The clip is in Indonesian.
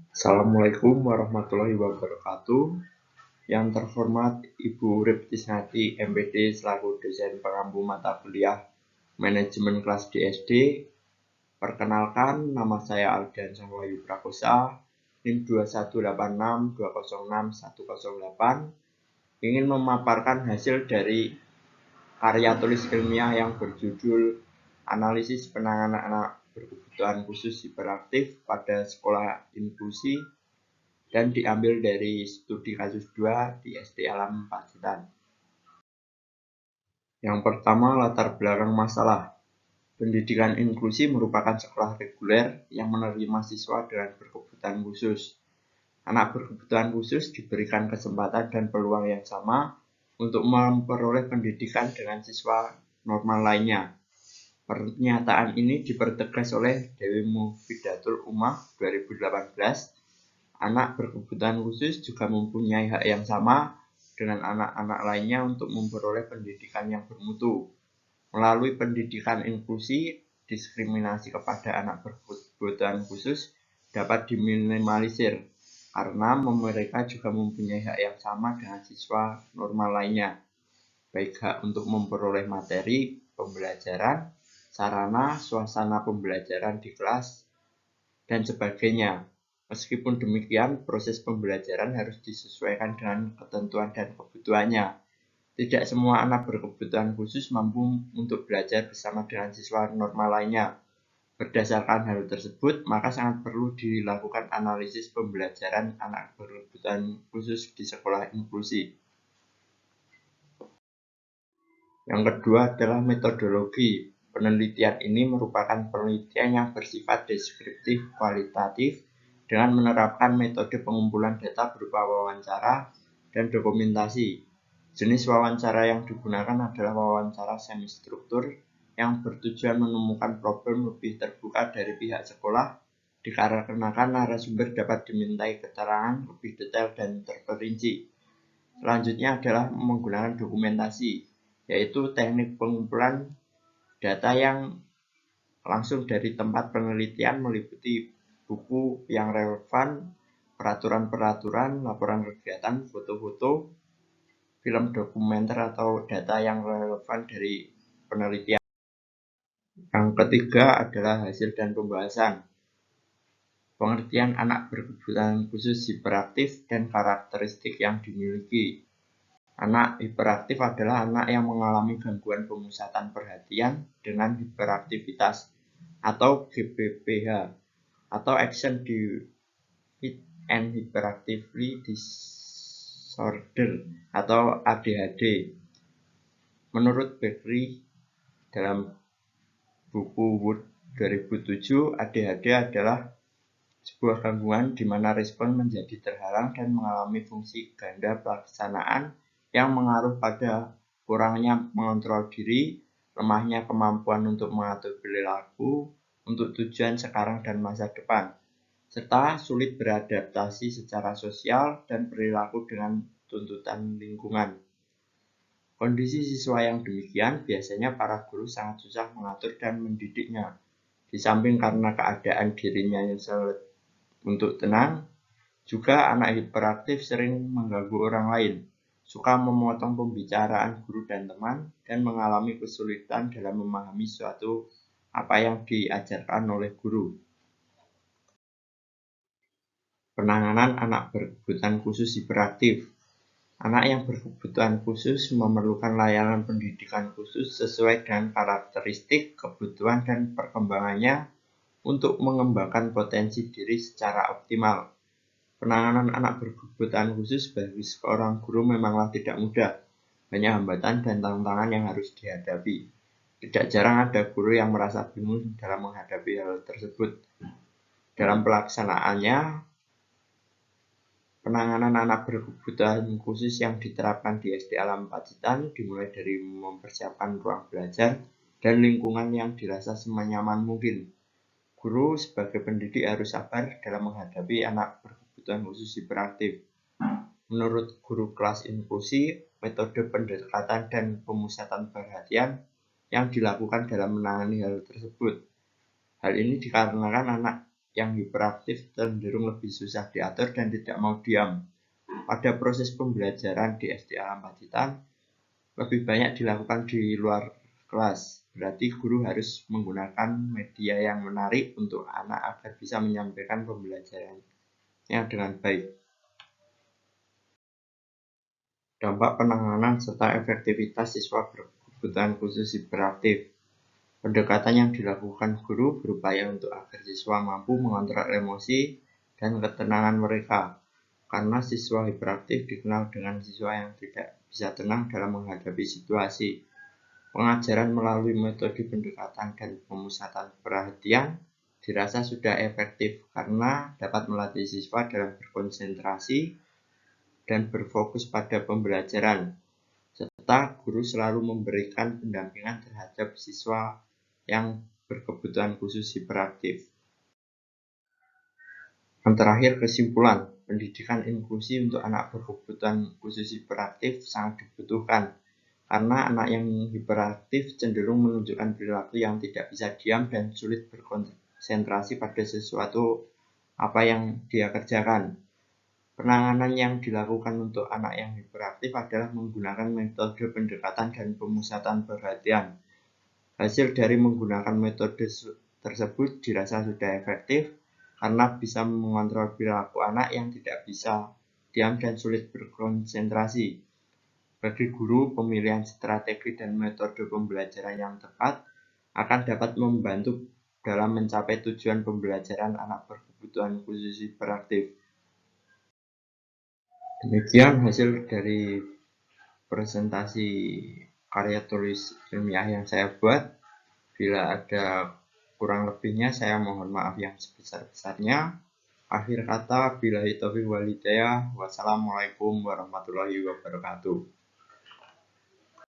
Assalamualaikum warahmatullahi wabarakatuh. Yang terhormat Ibu Urip Tisnati, MPD, selaku dosen pengampu mata kuliah Manajemen kelas di SD. Perkenalkan, nama saya Aldan Sangwayu Prakosa, NIM 21862066108, ingin memaparkan hasil dari karya tulis ilmiah yang berjudul Analisis Penanganan Anak Berkebutuhan Khusus Hiperaktif pada Sekolah Inklusi dan diambil dari studi kasus 2 di SD Alam Pacitan. Yang pertama, latar belakang masalah. Pendidikan inklusi merupakan sekolah reguler yang menerima siswa dengan berkebutuhan khusus. Anak berkebutuhan khusus diberikan kesempatan dan peluang yang sama untuk memperoleh pendidikan dengan siswa normal lainnya. Pernyataan ini dipertegas oleh Dewi Mufidatul Ummah 2018. Anak berkebutuhan khusus juga mempunyai hak yang sama dengan anak-anak lainnya untuk memperoleh pendidikan yang bermutu. Melalui pendidikan inklusi, diskriminasi kepada anak berkebutuhan khusus dapat diminimalisir karena mereka juga mempunyai hak yang sama dengan siswa normal lainnya, baik hak untuk memperoleh materi pembelajaran, sarana, suasana pembelajaran di kelas, dan sebagainya. Meskipun demikian, proses pembelajaran harus disesuaikan dengan ketentuan dan kebutuhannya. Tidak semua anak berkebutuhan khusus mampu untuk belajar bersama dengan siswa normal lainnya. Berdasarkan hal tersebut, maka sangat perlu dilakukan analisis pembelajaran anak berkebutuhan khusus di sekolah inklusi. Yang kedua adalah metodologi. Penelitian ini merupakan penelitian yang bersifat deskriptif kualitatif dengan menerapkan metode pengumpulan data berupa wawancara dan dokumentasi. Jenis wawancara yang digunakan adalah wawancara semi-struktur yang bertujuan menemukan problem lebih terbuka dari pihak sekolah, dikarenakan narasumber dapat dimintai keterangan lebih detail dan terperinci. Selanjutnya adalah menggunakan dokumentasi, yaitu teknik pengumpulan data yang langsung dari tempat penelitian meliputi buku yang relevan, peraturan-peraturan, laporan kegiatan, foto-foto, film dokumenter atau data yang relevan dari penelitian. Yang ketiga adalah hasil dan pembahasan. Pengertian anak berkebutuhan khusus hiperaktif dan karakteristik yang dimiliki. Anak hiperaktif adalah anak yang mengalami gangguan pemusatan perhatian dengan hiperaktivitas atau GBPH atau Action Deficit and Hyperactivity Disorder atau ADHD. Menurut Beckley dalam buku Wood 2007, ADHD adalah sebuah gangguan di mana respon menjadi terhalang dan mengalami fungsi ganda pelaksanaan yang mengaruh pada kurangnya mengontrol diri, lemahnya kemampuan untuk mengatur perilaku untuk tujuan sekarang dan masa depan, serta sulit beradaptasi secara sosial dan perilaku dengan tuntutan lingkungan. Kondisi siswa yang demikian biasanya para guru sangat susah mengatur dan mendidiknya. Di samping karena keadaan dirinya yang sulit untuk tenang, juga anak hiperaktif sering mengganggu orang lain, suka memotong pembicaraan guru dan teman, dan mengalami kesulitan dalam memahami suatu apa yang diajarkan oleh guru. Penanganan anak berkebutuhan khusus hiperaktif. Anak yang berkebutuhan khusus memerlukan layanan pendidikan khusus sesuai dengan karakteristik, kebutuhan, dan perkembangannya untuk mengembangkan potensi diri secara optimal. Penanganan anak berkebutuhan khusus bagi seorang guru memanglah tidak mudah. Banyak hambatan dan tantangan yang harus dihadapi. Tidak jarang ada guru yang merasa bingung dalam menghadapi hal tersebut. Dalam pelaksanaannya, penanganan anak berkebutuhan khusus yang diterapkan di SD Alam Pacitan dimulai dari mempersiapkan ruang belajar dan lingkungan yang dirasa senyaman mungkin. Guru sebagai pendidik harus sabar dalam menghadapi anak berkebutuhan khusus hiperaktif. Menurut guru kelas inklusi, metode pendekatan dan pemusatan perhatian yang dilakukan dalam menangani hal tersebut. Hal ini dikarenakan anak yang hiperaktif cenderung lebih susah diatur dan tidak mau diam. Pada proses pembelajaran di SDA Pacitan, lebih banyak dilakukan di luar kelas. Berarti guru harus menggunakan media yang menarik untuk anak agar bisa menyampaikan pembelajarannya dengan baik. Dampak penanganan serta efektivitas siswa berkebutuhan khusus hiperaktif. Pendekatan yang dilakukan guru berupaya untuk agar siswa mampu mengontrol emosi dan ketenangan mereka, karena siswa hiperaktif dikenal dengan siswa yang tidak bisa tenang dalam menghadapi situasi. Pengajaran melalui metode pendekatan dan pemusatan perhatian dirasa sudah efektif karena dapat melatih siswa dalam berkonsentrasi dan berfokus pada pembelajaran, serta guru selalu memberikan pendampingan terhadap siswa yang berkebutuhan khusus hiperaktif. Yang terakhir, kesimpulan, pendidikan inklusi untuk anak berkebutuhan khusus hiperaktif sangat dibutuhkan, karena anak yang hiperaktif cenderung menunjukkan perilaku yang tidak bisa diam dan sulit berkonsentrasi pada sesuatu apa yang dia kerjakan. Penanganan yang dilakukan untuk anak yang hiperaktif adalah menggunakan metode pendekatan dan pemusatan perhatian. Hasil dari menggunakan metode tersebut dirasa sudah efektif karena bisa mengontrol perilaku anak yang tidak bisa diam dan sulit berkonsentrasi. Bagi guru, pemilihan strategi dan metode pembelajaran yang tepat akan dapat membantu dalam mencapai tujuan pembelajaran anak berkebutuhan khusus hiperaktif. Demikian hasil dari presentasi karya tulis ilmiah yang saya buat. Bila ada kurang lebihnya, saya mohon maaf yang sebesar-besarnya. Akhir kata, billahi taufiq wal hidayah. Wassalamualaikum warahmatullahi wabarakatuh.